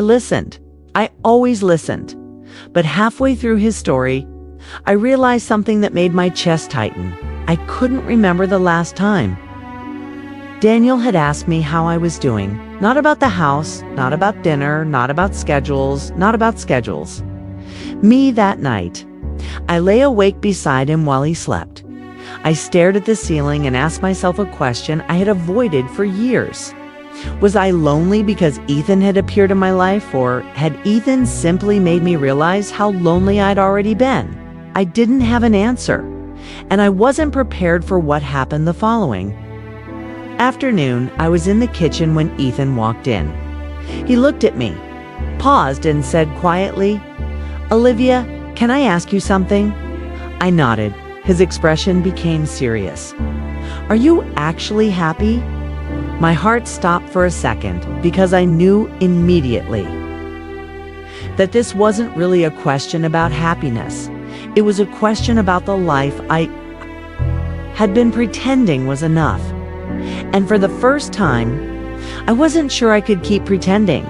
I listened. I always listened. But halfway through his story, I realized something that made my chest tighten. I couldn't remember the last time. Daniel had asked me how I was doing. Not about the house, not about dinner, not about schedules. Me that night. I lay awake beside him while he slept. I stared at the ceiling and asked myself a question I had avoided for years. Was I lonely because Ethan had appeared in my life, or had Ethan simply made me realize how lonely I'd already been? I didn't have an answer, and I wasn't prepared for what happened the following afternoon. I was in the kitchen when Ethan walked in. He looked at me, paused, and said quietly, "Olivia, can I ask you something?" I nodded. His expression became serious. "Are you actually happy?" My heart stopped for a second because I knew immediately that this wasn't really a question about happiness. It was a question about the life I had been pretending was enough. And for the first time, I wasn't sure I could keep pretending.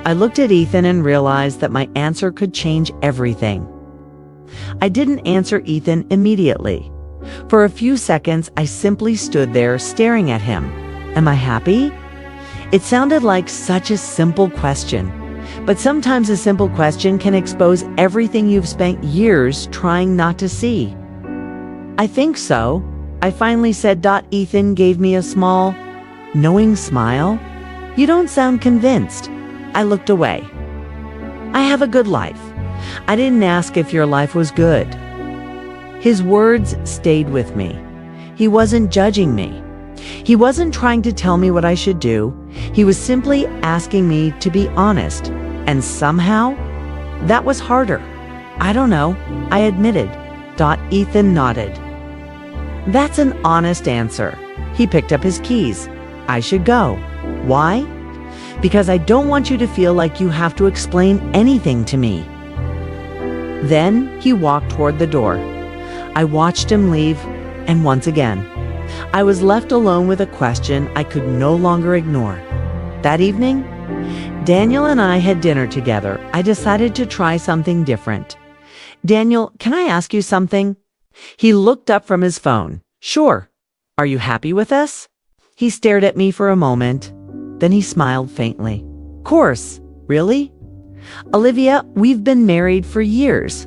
I looked at Ethan and realized that my answer could change everything. I didn't answer Ethan immediately. For a few seconds, I simply stood there staring at him. Am I happy? It sounded like such a simple question, but sometimes a simple question can expose everything you've spent years trying not to see. "I think so," I finally said. Ethan gave me a small, knowing smile. "You don't sound convinced." I looked away. "I have a good life. I didn't ask if your life was good." His words stayed with me. He wasn't judging me. He wasn't trying to tell me what I should do. He was simply asking me to be honest. And somehow, that was harder. "I don't know," I admitted. Ethan nodded. "That's an honest answer." He picked up his keys. "I should go." "Why?" "Because I don't want you to feel like you have to explain anything to me." Then he walked toward the door. I watched him leave, and once again, I was left alone with a question I could no longer ignore. That evening, Daniel and I had dinner together. I decided to try something different. "Daniel, can I ask you something?" He looked up from his phone. "Sure. Are you happy with us?" He stared at me for a moment. Then he smiled faintly. "Course. Really?" "Olivia, we've been married for years."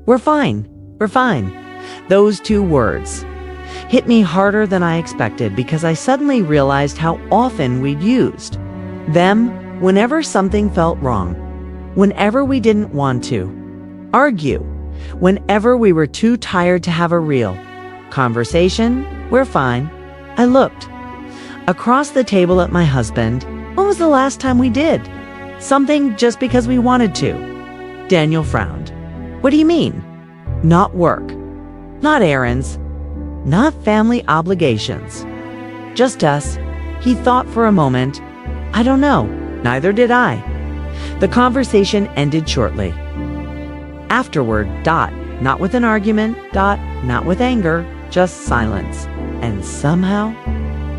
We're fine. Those two words hit me harder than I expected because I suddenly realized how often we'd used them whenever something felt wrong, whenever we didn't want to argue, whenever we were too tired to have a real conversation. "We're fine." I looked across the table at my husband. "When was the last time we did something just because we wanted to?" Daniel frowned. "What do you mean?" "Not work, not errands, not family obligations. Just us." He thought for a moment. "I don't know. Neither did I." The conversation ended shortly. Afterward, not with an argument, not with anger, just silence. And somehow,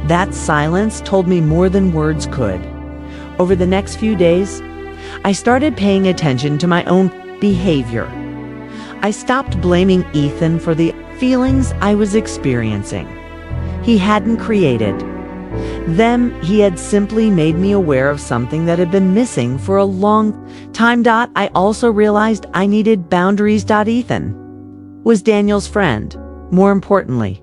that silence told me more than words could. Over the next few days, I started paying attention to my own behavior. I stopped blaming Ethan for the feelings I was experiencing. He hadn't created them. He had simply made me aware of something that had been missing for a long time. I also realized I needed boundaries. Ethan was Daniel's friend. More importantly,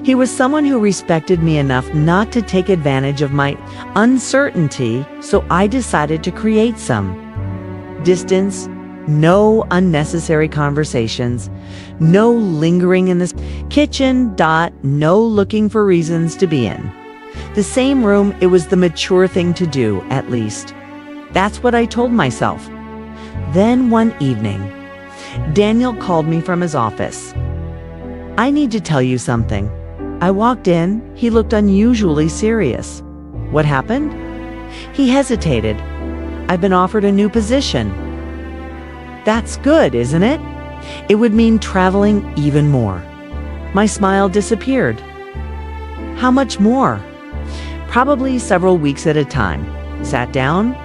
he was someone who respected me enough not to take advantage of my uncertainty, so I decided to create some distance. No unnecessary conversations, no lingering in this kitchen. No looking for reasons to be in the same room. It was the mature thing to do, at least. That's what I told myself. Then one evening, Daniel called me from his office. "I need to tell you something." I walked in. He looked unusually serious. "What happened?" He hesitated. "I've been offered a new position." "That's good, isn't it? It would mean traveling even more." My smile disappeared. "How much more?" "Probably several weeks at a time." Sat down,